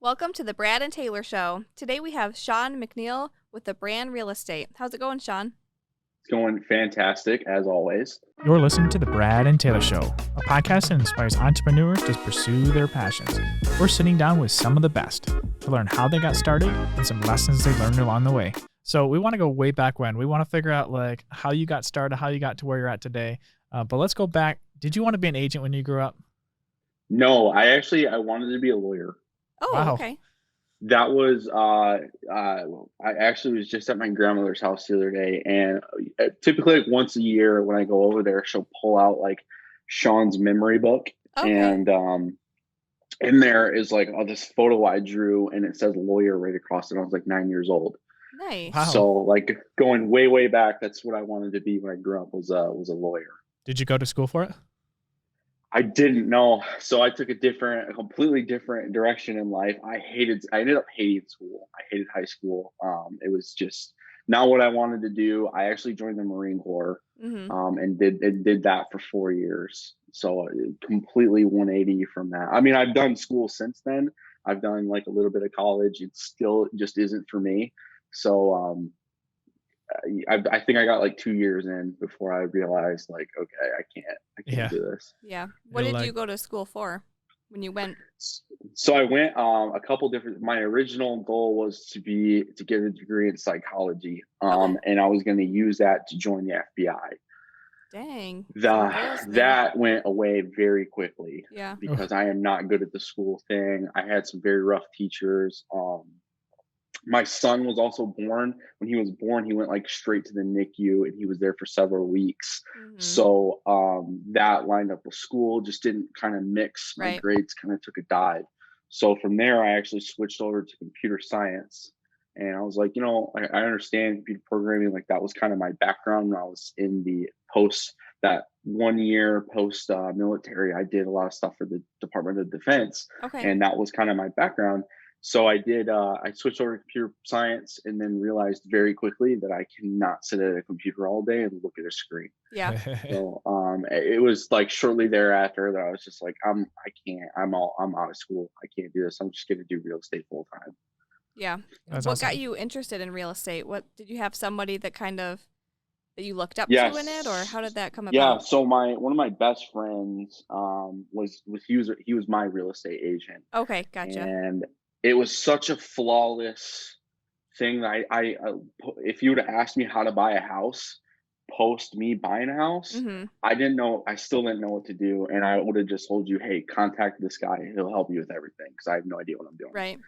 Welcome to the Brad and Taylor Show. Today we have Shawn McNeil with the Brand Real Estate. How's it going, Shawn? It's going fantastic as always. You're listening to The Brad and Taylor Show, a podcast that inspires entrepreneurs to pursue their passions. We're sitting down with some of the best to learn how they got started and some lessons they learned along the way. So we want to go way back when. We want to figure out like how you got started, how you got to where you're at today. But let's go back. Did you want to be an agent when you grew up? No, I wanted to be a lawyer. Oh, Wow. okay. That was I actually was just at my grandmother's house the other day, and typically like once a year when I go over there, she'll pull out like Shawn's memory book, Okay. and in there is like this photo I drew, and it says lawyer right across it. I was like 9 years old, Nice. Wow. so like going way back, that's what I wanted to be when I grew up was a lawyer. Did you go to school for it? I didn't know. So I took a completely different direction in life. I ended up hating school. I hated high school. It was just not what I wanted to do. I actually joined the Marine Corps, Mm-hmm. and did that for 4 years. So completely 180 from that. I mean, I've done school since then. I've done like a little bit of college. It still just isn't for me. So, I think I got like 2 years in before I realized like, okay, I Yeah. can't do this. Yeah. What You're did like, you go to school for when you went? So I went a couple different. My original goal was to get a degree in psychology, Okay. and I was going to use that to join the FBI. Dang. Some The, goals there. that went away very quickly Yeah. because I am not good at the school thing. I had some very rough teachers. My son was also born. When he was born, he went like straight to the NICU, and he was there for several weeks. Mm-hmm. So that lined up with school, just didn't kind of mix. My Right. grades kind of took a dive. So from there, I actually switched over to computer science. And I was like, I understand computer programming. Like that was kind of my background when I was in the that 1 year post military. I did a lot of stuff for the Department of Defense, Okay. and that was kind of my background. So I switched over to computer science and then realized very quickly that I cannot sit at a computer all day and look at a screen. Yeah. So it was like shortly thereafter that I was just like, I can't, I'm out of school. I can't do this. I'm just going to do real estate full time. Yeah. That's What got awesome. you interested in real estate? What did you have somebody that you looked up to in it, or how did Yes. that come Yeah. about? So one of my best friends was he was my real estate agent, Okay. Gotcha. and it was such a flawless thing that if you would have asked me how to buy a house post me buying a house, Mm-hmm. I still didn't know what to do, and I would have just told you, hey, contact this guy, he'll help you with everything, because I have no idea what I'm doing. Right.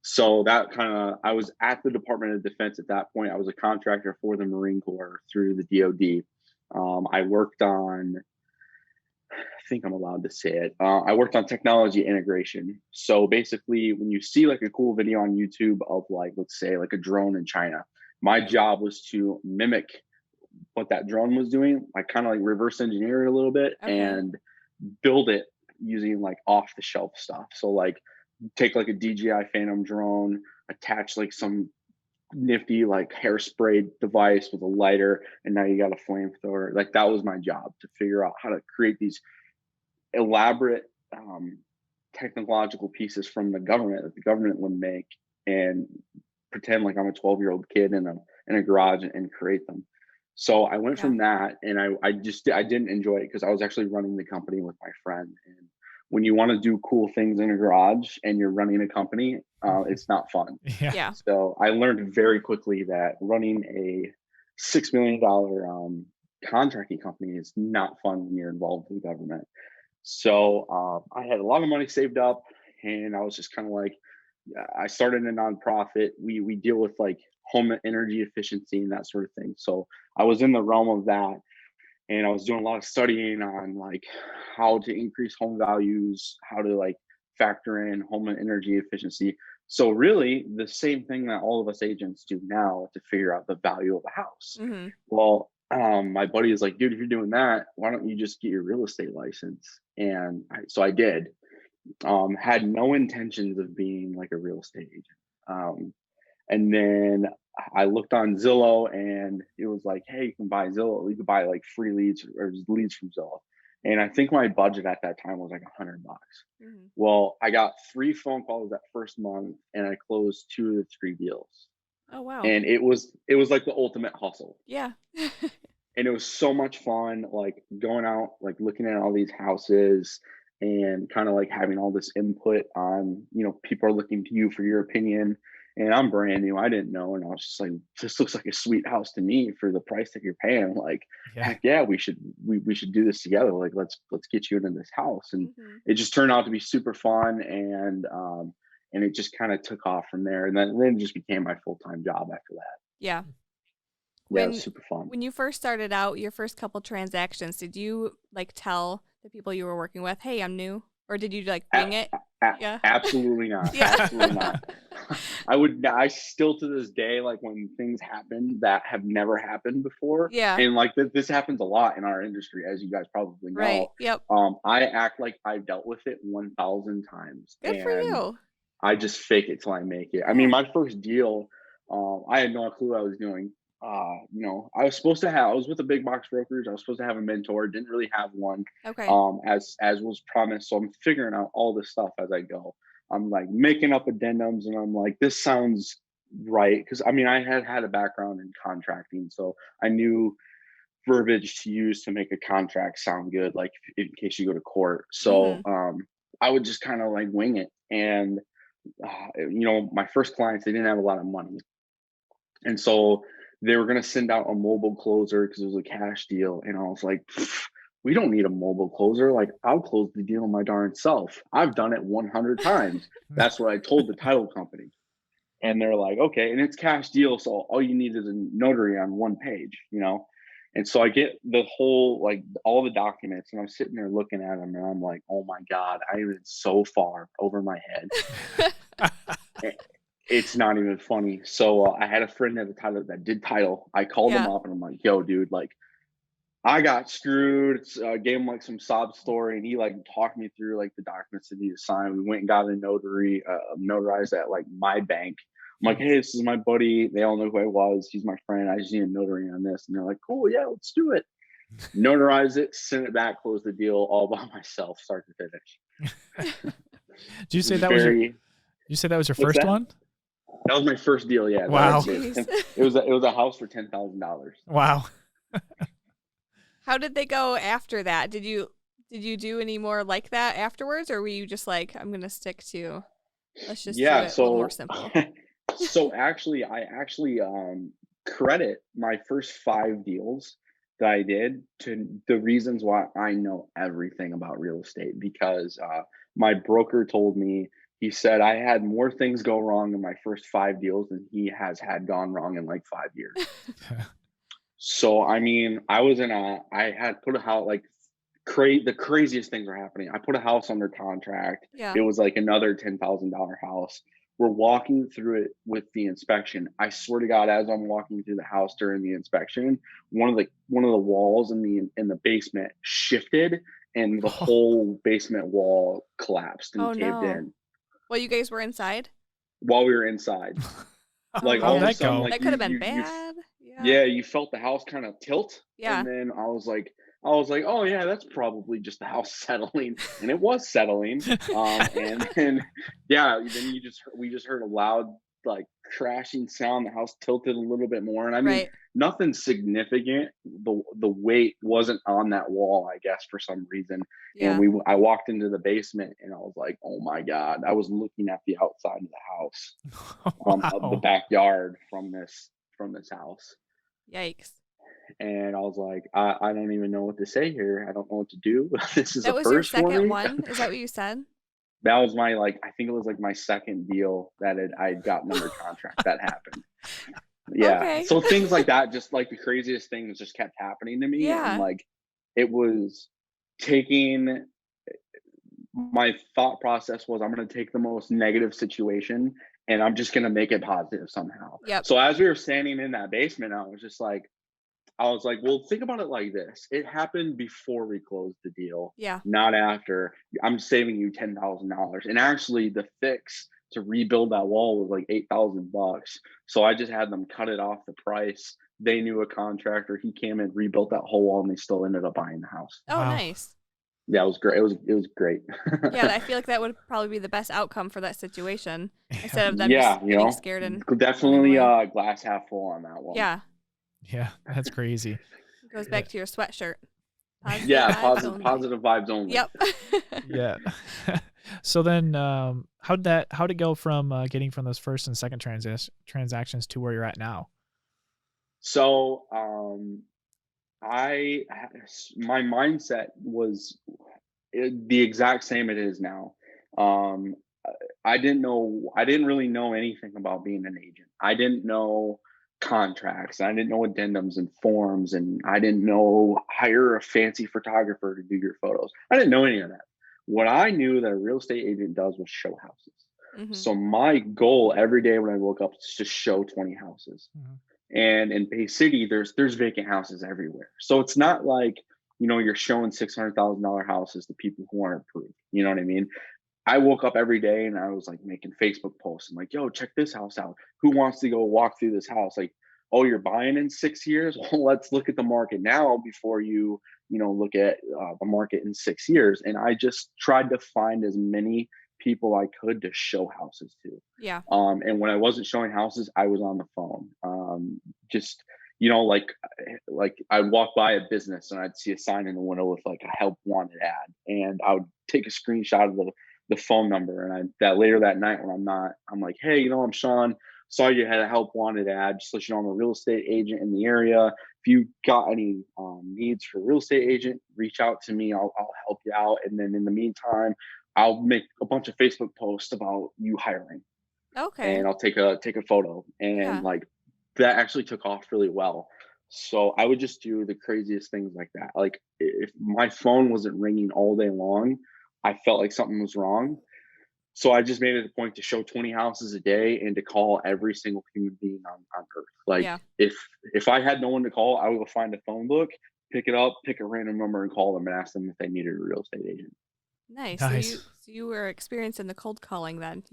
So that I was at the Department of Defense at that point. I was a contractor for the Marine Corps through the DoD. I worked on, I think I'm allowed to say it. I worked on technology integration. So basically, when you see like a cool video on YouTube of like, let's say like a drone in China, my job was to mimic what that drone was doing, like kind of like reverse engineer it a little bit Okay. and build it using like off the shelf stuff. So like take like a DJI Phantom drone, attach like some nifty like hairspray device with a lighter, and now you got a flamethrower. Like that was my job, to figure out how to create these elaborate technological pieces from the government that the government would make, and pretend like I'm a 12-year-old kid in a garage and create them. So I went Yeah. from that, and I didn't enjoy it because I was actually running the company with my friend. And when you want to do cool things in a garage and you're running a company, it's not fun. Yeah. Yeah. So I learned very quickly that running a $6 million contracting company is not fun when you're involved with the government. So I had a lot of money saved up, and I was just kind of like, I started a nonprofit. We deal with like home energy efficiency and that sort of thing. So I was in the realm of that, and I was doing a lot of studying on like how to increase home values, how to like factor in home energy efficiency. So really the same thing that all of us agents do now to figure out the value of a house. Mm-hmm. Well, my buddy is like, dude, if you're doing that, why don't you just get your real estate license? And so I did. Had no intentions of being like a real estate agent. And then I looked on Zillow, and it was like, hey, you can buy like free leads or leads from Zillow. And I think my budget at that time was like $100. Mhm. Well, I got 3 phone calls that first month and I closed 2 of the 3 deals. Oh, wow. And it was like the ultimate hustle. Yeah. And it was so much fun, like going out, like looking at all these houses and kind of like having all this input on, people are looking to you for your opinion. And I'm brand new, I didn't know. And I was just like, this looks like a sweet house to me for the price that you're paying. Like, Yeah. heck yeah, we should do this together. Like, let's get you into this house. And Mhm. it just turned out to be super fun. And it just kind of took off from there. And then it just became my full-time job after that. Yeah. Yeah, it was When super fun. when you first started out, your first couple transactions, did you like tell the people you were working with, "Hey, I'm new," or did you like wing it? Yeah. Absolutely not. Yeah. Absolutely not. I still to this day, like when things happen that have never happened before, Yeah. and like this happens a lot in our industry, as you guys probably Right. know. Yep. I act like I've dealt with it 1,000 times, Good for and you. I just fake it till I make it. I Yeah. mean, my first deal, I had no clue what I was doing. I was with the big box brokers. I was supposed to have a mentor, didn't really have one, Okay. as was promised. So I'm figuring out all this stuff as I go. I'm like making up addendums, and I'm like, this sounds right, because I mean, I had a background in contracting, so I knew verbiage to use to make a contract sound good, like in case you go to court. So Mhm. I would just kind of like wing it, and my first clients, they didn't have a lot of money. And so they were going to send out a mobile closer because it was a cash deal. And I was like, we don't need a mobile closer. Like, I'll close the deal my darn self. I've done it 100 times. That's what I told the title company. And they're like, okay. And it's cash deal. So all you need is a notary on one page. And so I get the whole, like all the documents, and I'm sitting there looking at them, and I'm like, oh my God, I am so far over my head. It's not even funny. So I had a friend at the time that did title. I called him Yeah. up and I'm like, yo, dude, like I got screwed. Gave him like some sob story, and he like talked me through like the documents that he to sign. We went and got a notarized at like my bank. I'm like, hey, this is my buddy. They all know who I was. He's my friend. I just need a notary on this. And they're like, cool, yeah, let's do it. Notarize it, send it back, close the deal all by myself, start to finish. Did you say It was that was very, you said that was your what's first that? one? That was my first deal. Yeah. Wow. Jeez. It was a house for $10,000. Wow. How did they go after that? Did you do any more like that afterwards, or were you just like, I'm gonna stick to, let's just do it a little more simple? So I actually credit my first 5 deals that I did to the reasons why I know everything about real estate, because my broker told me, he said I had more things go wrong in my first 5 deals than he has had gone wrong in like 5 years. So I mean, I had put a house, like the craziest things are happening. I put a house under contract. Yeah. It was like another $10,000 house. We're walking through it with the inspection. I swear to God, as I'm walking through the house during the inspection, one of the walls in the basement shifted, and the whole basement wall collapsed and Oh caved no. in Well, you guys were inside? while we were inside. Like Oh, all of How'd a that sudden, go? like that could have been you bad. yeah, you felt the house kind of tilt. Yeah. And then I was like, oh yeah, that's probably just the house settling. And it was settling. And then yeah, then we just heard a loud like crashing sound. The house tilted a little bit more. And I mean, Right. nothing significant. The weight wasn't on that wall, I guess, for some reason. Yeah. And I walked into the basement, and I was like, oh my God. I was looking at the outside of the house, of the Wow. backyard from this house. Yikes. And I was like, I don't even know what to say here. I don't know what to do. This is That a was your first for second me. one? Is that what you said? That was my, like, I think it was like my second deal that I'd gotten under contract that happened. Yeah. Okay. So things like that, just like the craziest things just kept happening to me. Yeah. And like, it was taking, my thought process was, I'm going to take the most negative situation and I'm just going to make it positive somehow. Yep. So as we were standing in that basement, I was like, well, think about it like this. It happened before we closed the deal, Yeah. not after. I'm saving you $10,000. And actually the fix to rebuild that wall was like $8,000. So I just had them cut it off the price. They knew a contractor. He came and rebuilt that whole wall, and they still ended up buying the house. Oh, Wow. nice. Yeah, it was great. It was great. Yeah, I feel like that would probably be the best outcome for that situation instead of them Yeah, just getting scared and running definitely away. glass half full on that one. Yeah. Yeah, that's crazy. It goes back to your sweatshirt. Positive Yeah, vibes only. positive vibes only. Yep. Yeah. So then, how'd it go from getting from those first and second transactions to where you're at now? So, my mindset was the exact same it is now. Um, I didn't really know anything about being an agent. I didn't know contracts. I didn't know addendums and forms, and I didn't know hire a fancy photographer to do your photos. I didn't know any of that. What I knew that a real estate agent does was show houses. Mm-hmm. So my goal every day when I woke up is to show 20 houses. Mm-hmm. And in Bay City, there's vacant houses everywhere. So it's not like, you're showing $600,000 houses to people who aren't approved. You know what I mean? I woke up every day and I was like making Facebook posts. I'm like, yo, check this house out. Who wants to go walk through this house? Like, oh, you're buying in 6 years? Well, let's look at the market now before you look at the market in 6 years. And I just tried to find as many people I could to show houses to. Yeah. And when I wasn't showing houses, I was on the phone. Just, like I'd walk by a business and I'd see a sign in the window with like a help wanted ad. And I would take a screenshot of the phone number. And that later that night when I'm like, hey, I'm Shawn. Saw you had a help wanted ad. Just let you know I'm a real estate agent in the area. If you got any needs for a real estate agent, reach out to me. I'll help you out. And then in the meantime, I'll make a bunch of Facebook posts about you hiring. Okay. And I'll take a photo. And like that actually took off really well. So I would just do the craziest things like that. Like if my phone wasn't ringing all day long, I felt like something was wrong. So I just made it a point to show 20 houses a day and to call every single human being on earth. Like if I had no one to call, I would go find a phone book, pick it up, pick a random number and call them and ask them if they needed a real estate agent. Nice. So you were experienced in the cold calling then.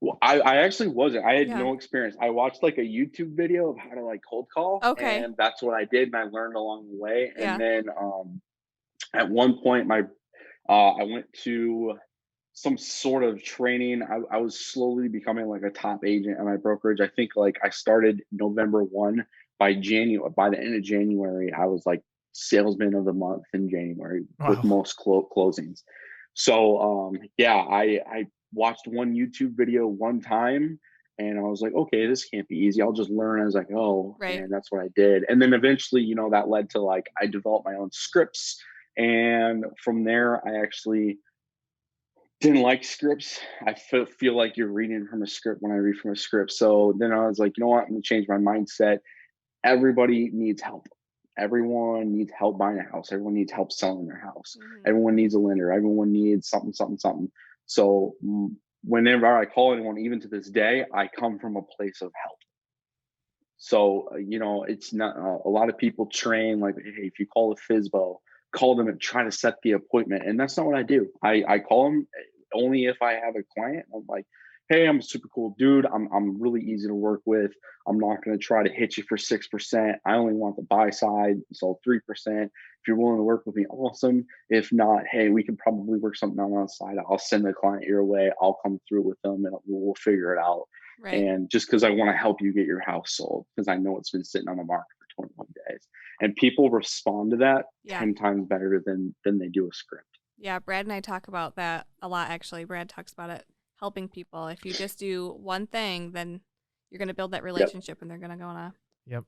Well, I actually wasn't. I had no experience. I watched like a YouTube video of how to like cold call. Okay. And that's what I did. And I learned along the way. And then at one point I went to some sort of training. I was slowly becoming like a top agent at my brokerage. I think like I started November 1. By the end of January, I was like salesman of the month in January with most closings. So I watched one YouTube video one time and I was like, okay, this can't be easy. I'll just learn as I go. Right. And that's what I did. And then eventually, that led to like, I developed my own scripts. And from there, I actually didn't like scripts. I feel like you're reading from a script when I read from a script. So then I was like, you know what? I'm going to change my mindset. Everybody needs help. Everyone needs help buying a house. Everyone needs help selling their house. Mm-hmm. Everyone needs a lender. Everyone needs something. So whenever I call anyone, even to this day, I come from a place of help. So, it's not a lot of people train like, hey, if you call a FSBO, call them and try to set the appointment. And that's not what I do. I call them only if I have a client. I'm like, hey, I'm a super cool dude. I'm really easy to work with. I'm not going to try to hit you for 6%. I only want the buy side, so 3%. If you're willing to work with me, awesome. If not, hey, we can probably work something out on the side. I'll send the client your way. I'll come through with them and we'll figure it out. Right. And just because I want to help you get your house sold, because I know it's been sitting on the market for 21 days. And people respond to that 10 times better than they do a script. Yeah, Brad and I talk about that a lot, actually. Brad talks about it. Helping people. If you just do one thing, then you're going to build that relationship and they're going to go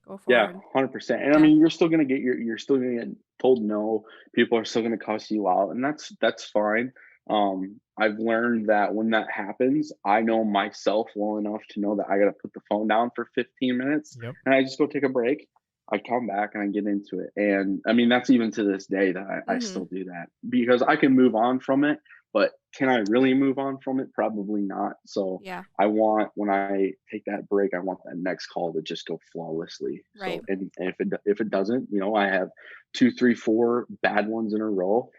forward. Yeah, 100%. And I mean, you're still going to you're still going to get told no. People are still going to cuss you out, and that's fine. I've learned that when that happens, I know myself well enough to know that I got to put the phone down for 15 minutes and I just go take a break. I come back and I get into it. And I mean, that's even to this day that I still do that because I can move on from it. But can I really move on from it? Probably not. So I want, when I take that break, I want that next call to just go flawlessly. Right. So, and if it doesn't, I have 2, 3, 4 bad ones in a row.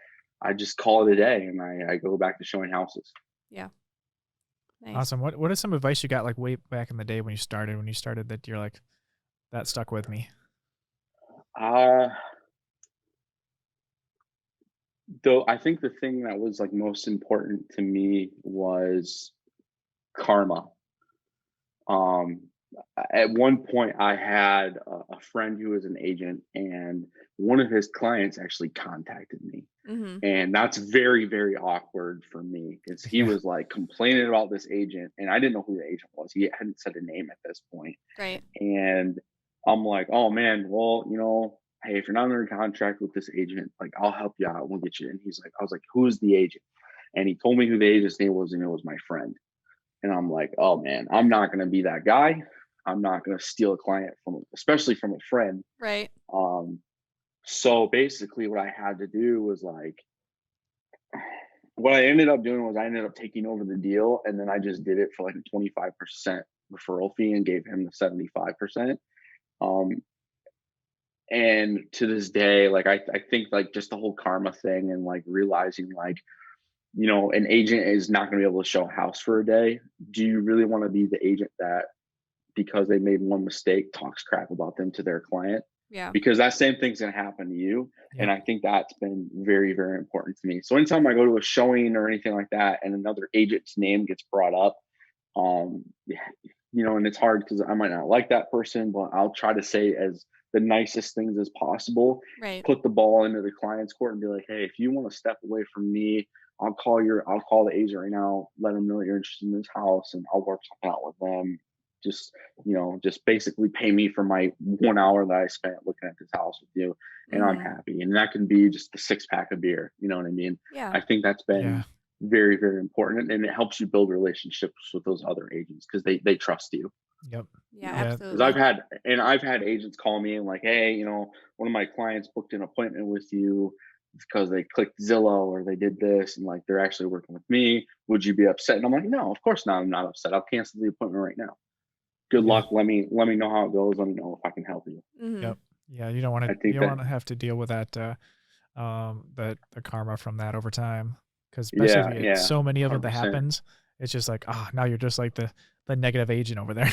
I just call it a day and I go back to showing houses. Yeah. Nice. Awesome. What is some advice you got like way back in the day when you started that you're like, that stuck with me? Though I think the thing that was like most important to me was karma. Um, at one point, I had a friend who was an agent, and one of his clients actually contacted me. Mm-hmm. And that's very, very awkward for me because he Yeah. was like complaining about this agent, and I didn't know who the agent was. He hadn't said a name at this point. Right. And I'm like, oh man, well, hey, if you're not under contract with this agent, like I'll help you out. We'll get you. And he's like, I was like, who's the agent? And he told me who the agent's name was, and it was my friend. And I'm like, oh man, I'm not gonna be that guy. I'm not gonna steal a client especially from a friend. Right. So basically what I had to do was like, what I ended up doing was I ended up taking over the deal, and then I just did it for like a 25% referral fee and gave him the 75%. Um, and to this day, like I think like just the whole karma thing and like realizing like, an agent is not going to be able to show a house for a day. Do you really want to be the agent that, because they made one mistake, talks crap about them to their client? Yeah. Because that same thing's going to happen to you. Yeah. And I think that's been very, very important to me. So anytime I go to a showing or anything like that and another agent's name gets brought up, and it's hard because I might not like that person, but I'll try to say as the nicest things as possible. Right. Put the ball into the client's court and be like, hey, if you want to step away from me, I'll call the agent right now, let them know that you're interested in this house, and I'll work something out with them. Just basically pay me for my 1 hour that I spent looking at this house with you, and I'm happy. And that can be just a 6-pack of beer. You know what I mean? Yeah. I think that's been very, very important, and it helps you build relationships with those other agents because they trust you. Yep. Yeah, absolutely. Because I've had agents call me and like, hey, one of my clients booked an appointment with you because they clicked Zillow or they did this, and like they're actually working with me. Would you be upset? And I'm like, no, of course not. I'm not upset. I'll cancel the appointment right now. Good luck. Let me know how it goes. Let me know if I can help you. Mm-hmm. Yep. Yeah, you don't want to have to deal with that the karma from that over time, because especially if you get so many of 100%. Them that happens, it's just like, now you're just like the negative agent over there.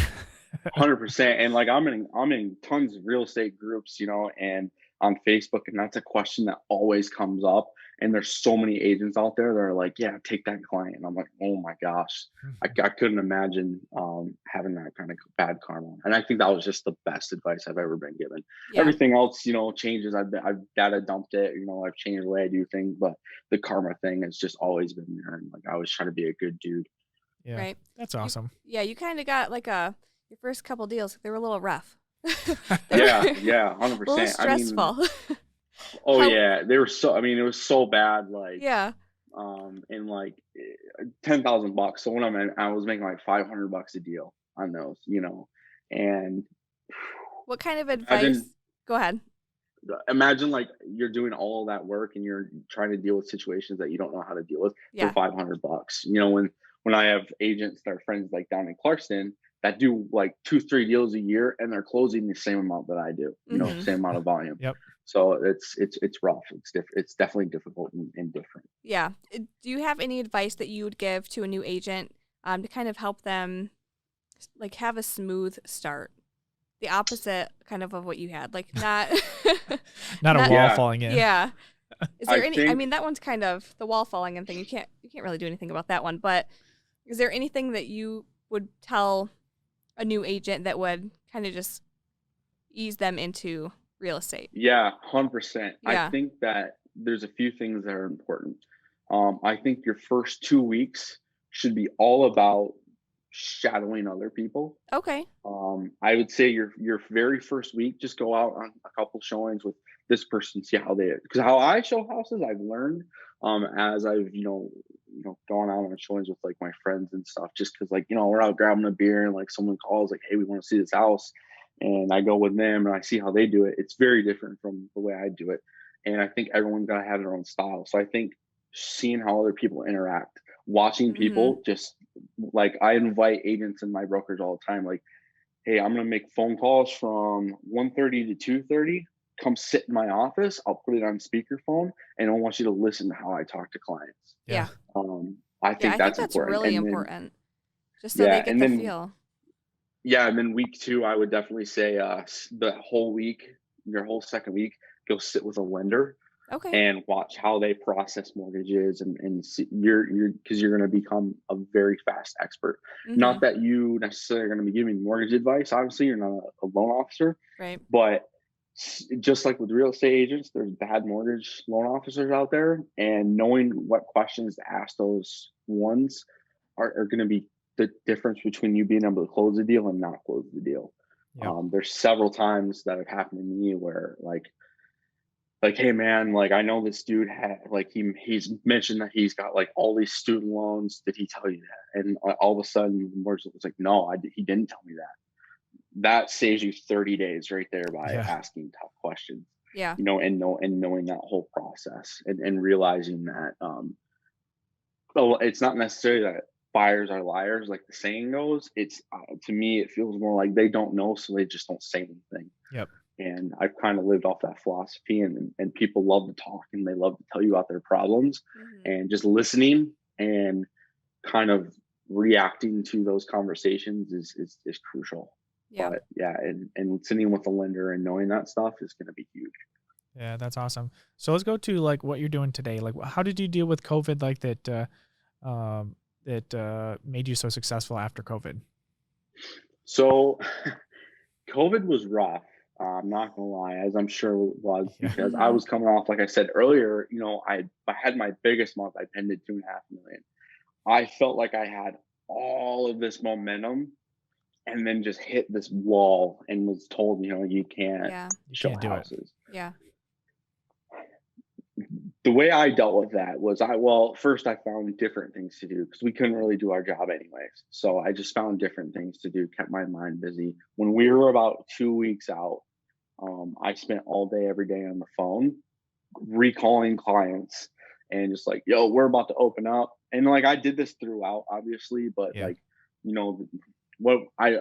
100%. And like I'm in tons of real estate groups, and on Facebook, and that's a question that always comes up. And there's so many agents out there that are like, yeah, take that client. And I'm like, oh my gosh, I couldn't imagine having that kind of bad karma. And I think that was just the best advice I've ever been given. Yeah. Everything else, changes. I've data dumped it. I've changed the way I do things, but the karma thing has just always been there. And like I always try to be a good dude. Yeah, right. That's awesome. You kind of got like your first couple deals. They were a little rough. Yeah, 100%. A little stressful. They were so. I mean, it was so bad. Like, and like $10,000. So when I was making like $500 a deal on those, and what kind of advice? Go ahead. Imagine like you're doing all that work and you're trying to deal with situations that you don't know how to deal with for $500. When I have agents that are friends like down in Clarkston that do like 2-3 deals a year and they're closing the same amount that I do, same amount of volume. Yep. So it's rough. It's definitely difficult and different. Yeah. Do you have any advice that you would give to a new agent to kind of help them like have a smooth start? The opposite kind of what you had, like not not a wall falling in. Yeah. Is there I mean, that one's kind of the wall falling in thing. You can't really do anything about that one, but is there anything that you would tell a new agent that would kind of just ease them into real estate? Yeah, 100%. Yeah. I think that there's a few things that are important. I think your first 2 weeks should be all about shadowing other people. Okay. I would say your very first week, just go out on a couple showings with this person, see how they, because how I show houses, I've learned as I've gone out on showings with like my friends and stuff, just because like we're out grabbing a beer and like someone calls like, hey, we want to see this house, and I go with them and I see how they do it. It's very different from the way I do it, and I think everyone's got to have their own style. So I think seeing how other people interact, watching people, just like I invite agents and my brokers all the time, like, hey, I'm gonna make phone calls from 1:30 to 2:30. Come sit in my office. I'll put it on speakerphone, and I want you to listen to how I talk to clients. Yeah. I think that's important. Really and important. Just so they get the feel. Yeah, and then week 2, I would definitely say the whole week, your whole second week, go sit with a lender. Okay. and watch how they process mortgages and see, because you're going to become a very fast expert. Mm-hmm. Not that you necessarily are going to be giving mortgage advice. Obviously, you're not a loan officer, Right. but just like with real estate agents, there's bad mortgage loan officers out there, and knowing what questions to ask those ones are going to be the difference between you being able to close the deal and not close the deal. Yep. There's several times that have happened to me where like, hey man, like I know this dude had like he's mentioned that he's got like all these student loans. Did he tell you that? And all of a sudden, Marshall was like, no, he didn't tell me that. That saves you 30 days right there by asking tough questions. Yeah. You know, and knowing that whole process and realizing that it's not necessarily that buyers are liars, like the saying goes. It's to me, it feels more like they don't know, so they just don't say anything. Yep. And I've kind of lived off that philosophy, and people love to talk and they love to tell you about their problems, and just listening and kind of reacting to those conversations is crucial. Yeah. But yeah, and sitting with the lender and knowing that stuff is going to be huge. Yeah, that's awesome. So let's go to like what you're doing today. Like, how did you deal with COVID like that? That made you so successful after COVID? So COVID was rough. I'm not gonna lie, as I'm sure it was, because I was coming off, like I said earlier, you know, I had my biggest month. I pended 2.5 million. I felt like I had all of this momentum, and then just hit this wall and was told, you know, you can't show houses. Yeah. The way I dealt with that was first I found different things to do because we couldn't really do our job anyways. So I just found different things to do, kept my mind busy. When we were about 2 weeks out, I spent all day, every day on the phone, recalling clients and just like, yo, we're about to open up. And like, I did this throughout, obviously, but like, you know, what I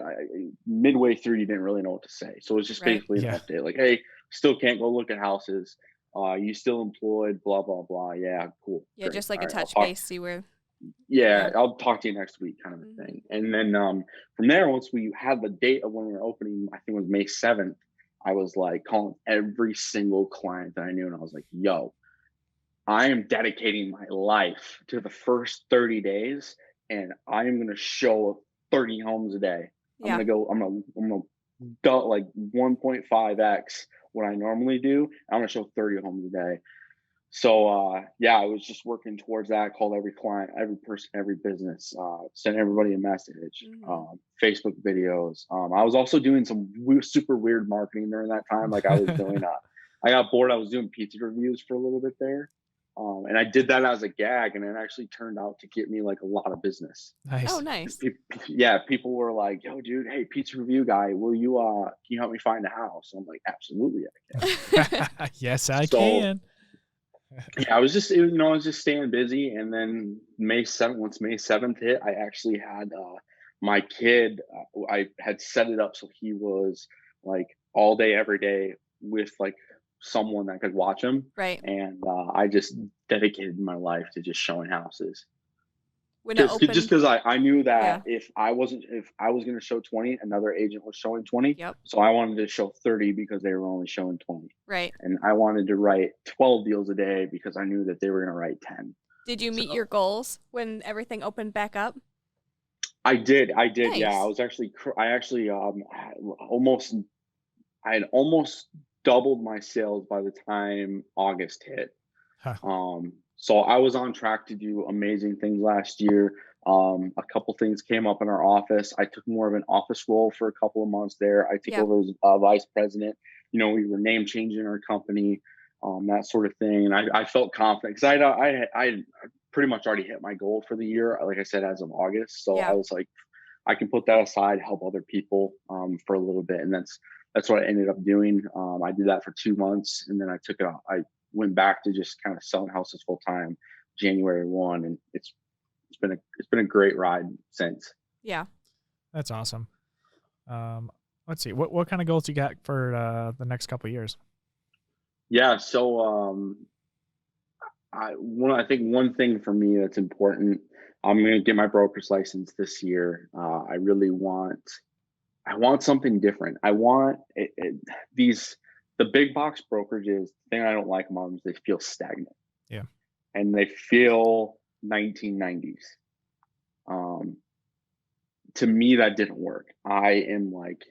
midway through, you didn't really know what to say. So it's just basically an update, like, hey, still can't go look at houses. You still employed, blah, blah, blah. Yeah, cool. Yeah, great. just like all a touch base, see where. Yeah, I'll talk to you next week, kind of a thing. And then from there, once we had the date of when we were opening, I think it was May 7th, I was like calling every single client that I knew. And I was like, yo, I am dedicating my life to the first 30 days, and I am going to show 30 homes a day. I'm going to go like 1.5x what I normally do. I'm going to show 30 homes a day. So, I was just working towards that. Called every client, every person, every business, sent everybody a message, Facebook videos. I was also doing some super weird marketing during that time. Like I was doing, I got bored. I was doing pizza reviews for a little bit there. And I did that as a gag, and it actually turned out to get me like a lot of business. Nice. Oh, nice. People were like, yo, dude, hey, pizza review guy, will you, can you help me find a house? I'm like, absolutely, I can. Yes, I can. Yeah, I was just staying busy. And then once May 7th hit, I actually had my kid, I had set it up so he was like all day, every day with like someone that could watch him. Right. And I just dedicated my life to just showing houses. Just because I knew that if I was going to show 20, another agent was showing 20. Yep. So I wanted to show 30 because they were only showing 20. Right. And I wanted to write 12 deals a day because I knew that they were going to write 10. Did you meet your goals when everything opened back up? I did. Nice. Yeah, I had almost doubled my sales by the time August hit. Huh. So I was on track to do amazing things last year. A couple things came up in our office. I took more of an office role for a couple of months there. I took over as vice president. You know, we were name changing our company, that sort of thing. And I felt confident because I pretty much already hit my goal for the year, like I said, as of August. So I was like, I can put that aside, help other people for a little bit. And that's what I ended up doing. I did that for 2 months, and then I took it off. I went back to just kind of selling houses full time January 1, and it's been a great ride since. Yeah, that's awesome. Let's see, what kind of goals you got for the next couple of years? Yeah, so I think one thing for me that's important, I'm going to get my broker's license this year. I really want something different. I want the the big box brokerages, the thing I don't like about them is they feel stagnant. Yeah. And they feel 1990s. To me, that didn't work. I am like,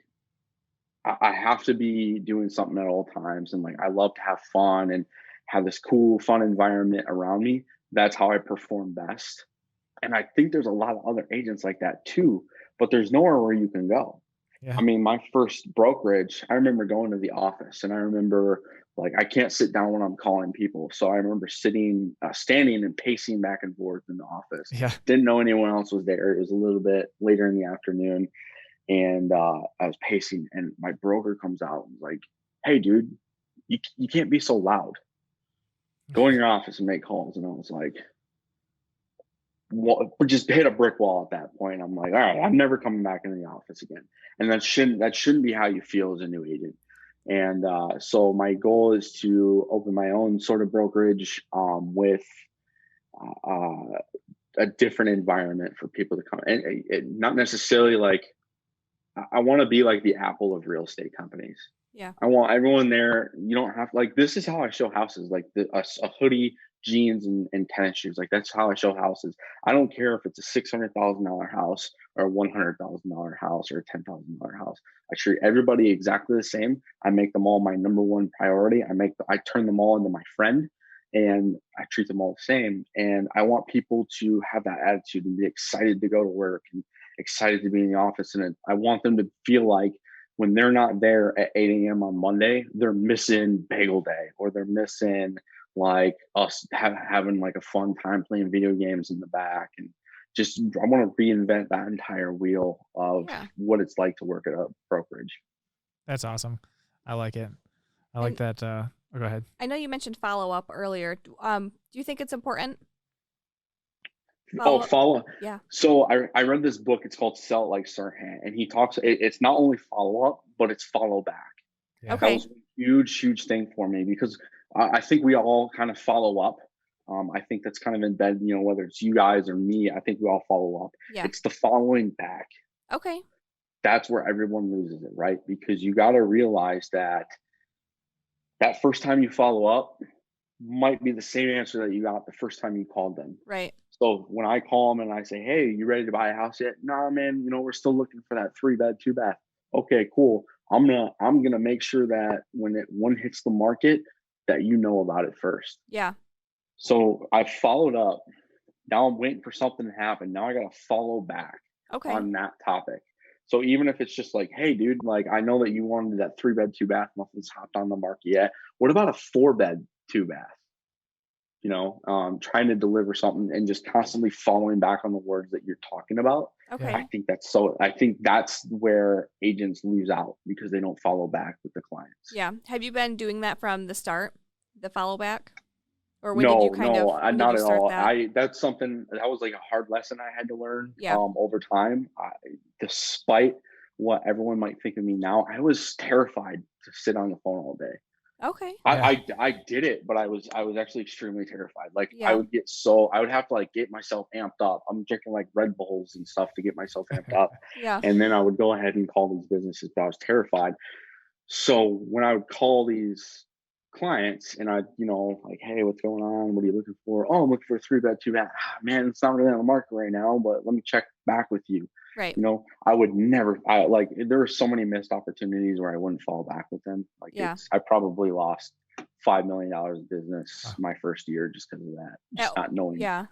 I have to be doing something at all times. And like, I love to have fun and have this cool, fun environment around me. That's how I perform best. And I think there's a lot of other agents like that too, but there's nowhere where you can go. Yeah. I mean, my first brokerage, I remember going to the office, and I remember like, I can't sit down when I'm calling people. So I remember standing and pacing back and forth in the office. Yeah. Didn't know anyone else was there. It was a little bit later in the afternoon. And I was pacing, and my broker comes out and was like, "Hey, dude, you can't be so loud. Go in your office and make calls." And I was like, "What?" Just hit a brick wall at that point. I'm like, "All right, I'm never coming back into the office again." And that shouldn't be how you feel as a new agent. And so my goal is to open my own sort of brokerage with a different environment for people to come, and not necessarily like. I want to be like the Apple of real estate companies. Yeah. I want everyone there. You don't have like, this is how I show houses, like a hoodie, jeans, and tennis shoes. Like, that's how I show houses. I don't care if it's a $600,000 house or a $100,000 house or a $10,000 house. I treat everybody exactly the same. I make them all my number one priority. I turn them all into my friend, and I treat them all the same. And I want people to have that attitude and be excited to go to work and excited to be in the office. And I want them to feel like when they're not there at 8 a.m. on Monday, they're missing bagel day, or they're missing like us having like a fun time playing video games in the back. And just, I want to reinvent that entire wheel of what it's like to work at a brokerage. That's awesome. I like it. I like that. Go ahead. I know you mentioned follow up earlier. Do you think it's important? Follow. Yeah. So I read this book. It's called Sell It Like Sirhan, and he talks. It's not only follow up, but it's follow back. Yeah. Okay. That was a huge thing for me, because I think we all kind of follow up. I think that's kind of embedded. You know, whether it's you guys or me, I think we all follow up. Yeah. It's the following back. Okay. That's where everyone loses it, right? Because you got to realize that first time you follow up might be the same answer that you got the first time you called them. Right. So when I call them and I say, "Hey, you ready to buy a house yet?" "Nah, man, we're still looking for that 3-bed, 2-bath. "Okay, cool. I'm gonna make sure that when one hits the market, that you know about it first." Yeah. So I followed up. Now I'm waiting for something to happen. Now I gotta follow back on that topic. So even if it's just like, "Hey, dude, like, I know that you wanted that 3-bed, 2-bath. Nothing's hopped on the market yet. What about a 4-bed, 2-bath?" Trying to deliver something and just constantly following back on the words that you're talking about. Okay. I think that's where agents lose out, because they don't follow back with the clients. Yeah. Have you been doing that from the start, the follow back? Or when did you not at all. That? That's something that was like a hard lesson I had to learn over time. Despite what everyone might think of me now, I was terrified to sit on the phone all day. Okay. I did it, but I was actually extremely terrified. Like, I would have to like get myself amped up. I'm drinking like Red Bulls and stuff to get myself amped up. Yeah. And then I would go ahead and call these businesses, but I was terrified. So when I would call these clients and I'd, like, "Hey, what's going on? What are you looking for?" "Oh, I'm looking for a 3-bed, 2-bath. Man, it's not really on the market right now, but let me check back with you." Right. I would never, there were so many missed opportunities where I wouldn't follow back with them. Like, I probably lost $5 million of business my first year just because of that. Just not knowing. Yeah.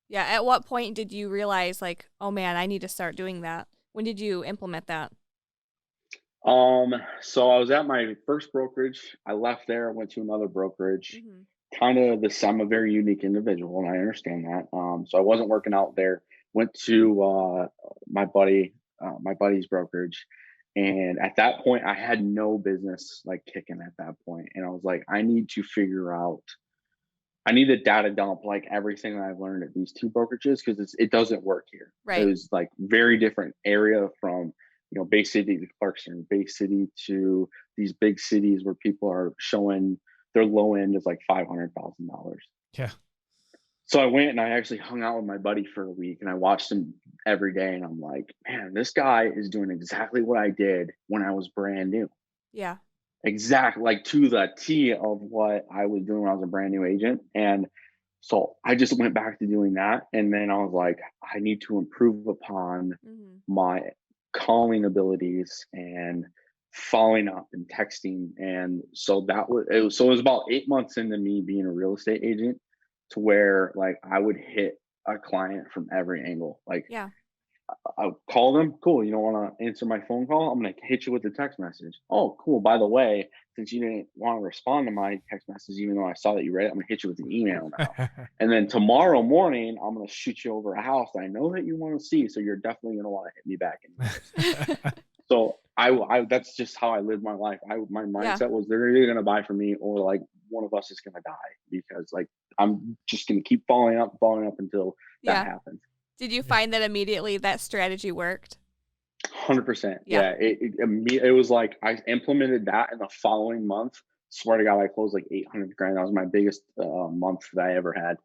Yeah. At what point did you realize, like, oh man, I need to start doing that? When did you implement that? So I was at my first brokerage. I left there, went to another brokerage. Mm-hmm. I'm a very unique individual, and I understand that. So I wasn't working out there. Went to my buddy's brokerage, and at that point, I had no business like kicking at that point. And I was like, I need to data dump like everything that I've learned at these two brokerages, because it doesn't work here. Right. It was like very different area from Bay City to Clarkson, Bay City to these big cities where people are showing their low end is like $500,000. Yeah. So I went and I actually hung out with my buddy for a week, and I watched him every day. And I'm like, man, this guy is doing exactly what I did when I was brand new. Yeah. exactly, like to the T of what I was doing when I was a brand new agent. And so I just went back to doing that. And then I was like, I need to improve upon Mm-hmm. my calling abilities and following up and texting. And so it was about 8 months into me being a real estate agent to where like I would hit a client from every angle. Like Yeah. I'll call them. Cool. You don't want to answer my phone call? I'm going to hit you with a text message. Oh, cool. By the way, since you didn't want to respond to my text message, even though I saw that you read it, I'm going to hit you with an email now. And then tomorrow morning, I'm going to shoot you over a house that I know that you want to see. So you're definitely going to want to hit me back. So I that's just how I lived my life. My mindset was they're either going to buy from me or like one of us is going to die, because like I'm just going to keep following up until that happens. Did you find that immediately that strategy worked? 100%. Yeah. It was like I implemented that in the following month. Swear to God, I closed like 800 grand. That was my biggest month that I ever had.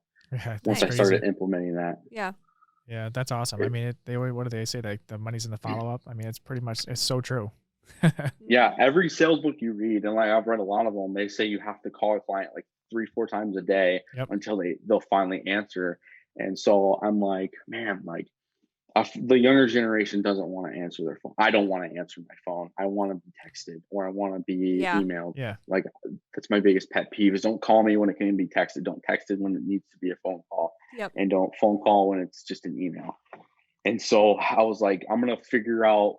Once I started implementing that. Yeah. Yeah, that's awesome. I mean, what do they say? Like the money's in the follow up. I mean, it's so true. Yeah, every sales book you read, and like I've read a lot of them, they say you have to call a client like 3-4 times a day until they'll finally answer. And so I'm like, man, like the younger generation doesn't want to answer their phone. I don't want to answer my phone. I want to be texted or I want to be emailed. Yeah. Like that's my biggest pet peeve is don't call me when it can be texted. Don't text it when it needs to be a phone call. And don't phone call when it's just an email. And so I was like, I'm going to figure out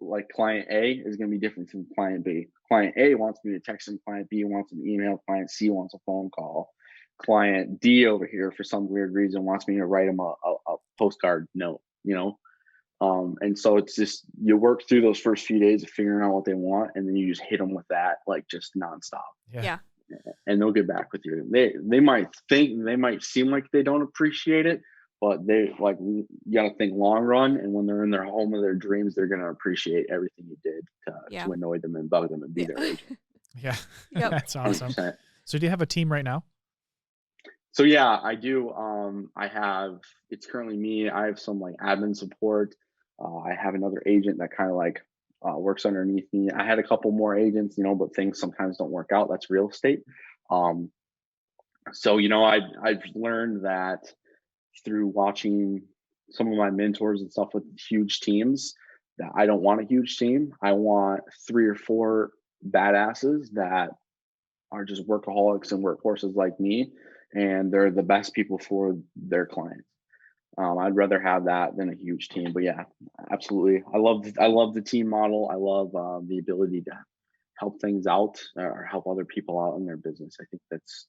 like client A is going to be different from client B. Client A wants me to text him. Client B wants an email. Client C wants a phone call. Client D over here, for some weird reason, wants me to write him a postcard note, you know? And so it's just, you work through those first few days of figuring out what they want, and then you just hit them with that, like just nonstop. Yeah. And they'll get back with you. They might seem like they don't appreciate it, but they like, you got to think long run. And when they're in their home of their dreams, they're going to appreciate everything you did to annoy them and bug them and be their agent. Yeah. That's awesome. 100%. So do you have a team right now? So yeah, I do. It's currently me. I have some like admin support. I have another agent that kind of like works underneath me. I had a couple more agents, but things sometimes don't work out. That's real estate. So, I've learned that through watching some of my mentors and stuff with huge teams, that I don't want a huge team. I want 3 or 4 badasses that are just workaholics and workhorses like me, and they're the best people for their clients. I'd rather have that than a huge team. But yeah, absolutely. I love the team model. I love the ability to help things out or help other people out in their business. I think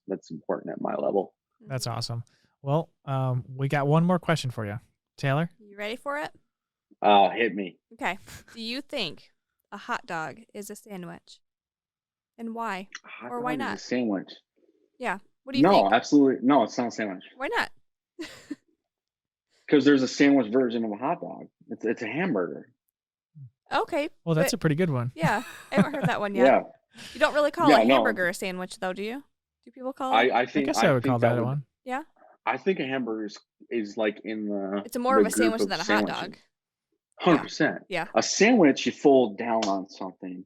that's important at my level. That's awesome. Well, we got one more question for you, Taylor. You ready for it? Hit me. Okay. Do you think a hot dog is a sandwich? And why? Or why not? A sandwich. Yeah. What do you think? No, absolutely. No, it's not a sandwich. Why not? Because there's a sandwich version of a hot dog. It's a hamburger. Okay. Well, that's a pretty good one. Yeah. I haven't heard that one yet. Yeah. You don't really call a hamburger a sandwich, though, do you? Do people call it? I guess I would call that one. Yeah. I think a hamburger is like in the. It's more of a sandwich than a hot dog. 100%. Yeah. A sandwich, you fold down on something,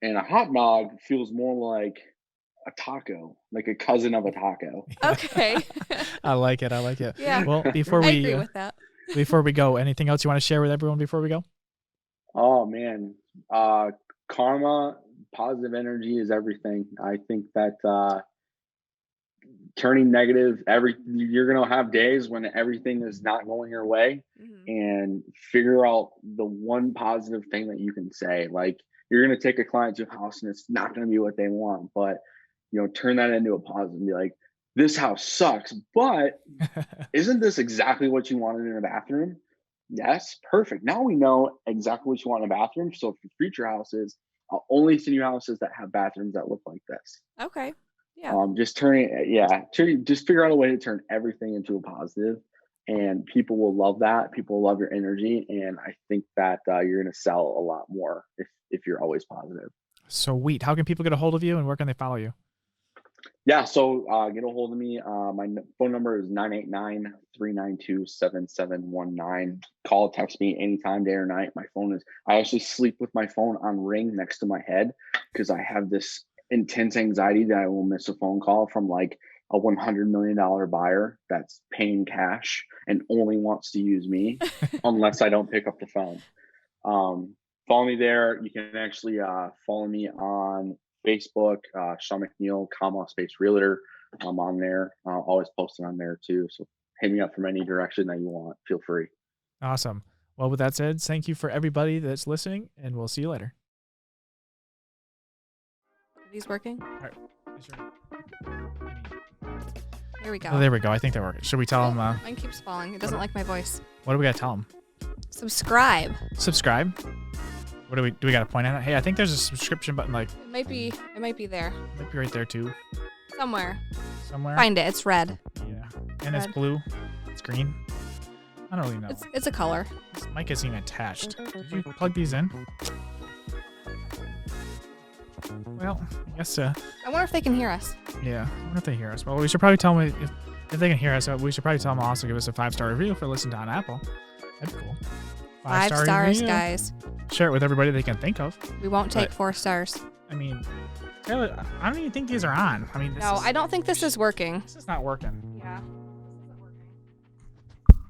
and a hot dog feels more like a taco, like a cousin of a taco. Okay. I like it. Yeah. Well, I agree with that. Before we go, anything else you want to share with everyone before we go? Oh man, karma, positive energy is everything. I think that turning negative, you're gonna have days when everything is not going your way, and figure out the one positive thing that you can say. Like, you're gonna take a client to a house and it's not gonna be what they want, but turn that into a positive and be like, this house sucks, but isn't this exactly what you wanted in a bathroom? Yes, perfect. Now we know exactly what you want in a bathroom. So for future houses, I'll only send you houses that have bathrooms that look like this. Okay. Yeah. Just figure out a way to turn everything into a positive, and people will love that. People will love your energy, and I think that you're going to sell a lot more if you're always positive. Sweet. How can people get a hold of you, and where can they follow you? Yeah, so get a hold of me. My phone number is 989-392-7719. Call, text me anytime, day or night. I actually sleep with my phone on ring next to my head because I have this intense anxiety that I will miss a phone call from like a $100 million buyer that's paying cash and only wants to use me unless I don't pick up the phone. Follow me there. You can actually follow me on Facebook, Shawn McNeil, comma space realtor. I'm on there. Always posting on there too. So hit me up from any direction that you want. Feel free. Awesome. Well, with that said, thank you for everybody that's listening, and we'll see you later. Are these working? All right. There we go. Oh, there we go. I think they're working. Should we tell them? Mine keeps falling. It doesn't like my voice. What do we got to tell them? Subscribe. Subscribe? What do we got to point at? Hey, I think there's a subscription button. Like it might be there. It might be right there too. Somewhere. Find it. It's red. Yeah. And red. It's blue. It's green. I don't really know. It's a color. This mic isn't even attached. Did you plug these in? Well, I guess. I wonder if they can hear us. Yeah, I wonder if they hear us. Well, we should probably tell them if they can hear us. We should probably tell them also give us a 5-star review for listening to on Apple. That'd be cool. 5 stars, guys. Share it with everybody they can think of. We won't take 4 stars. I mean, Taylor, I don't even think these are on. I mean, I don't think this is working. This is not working. Yeah.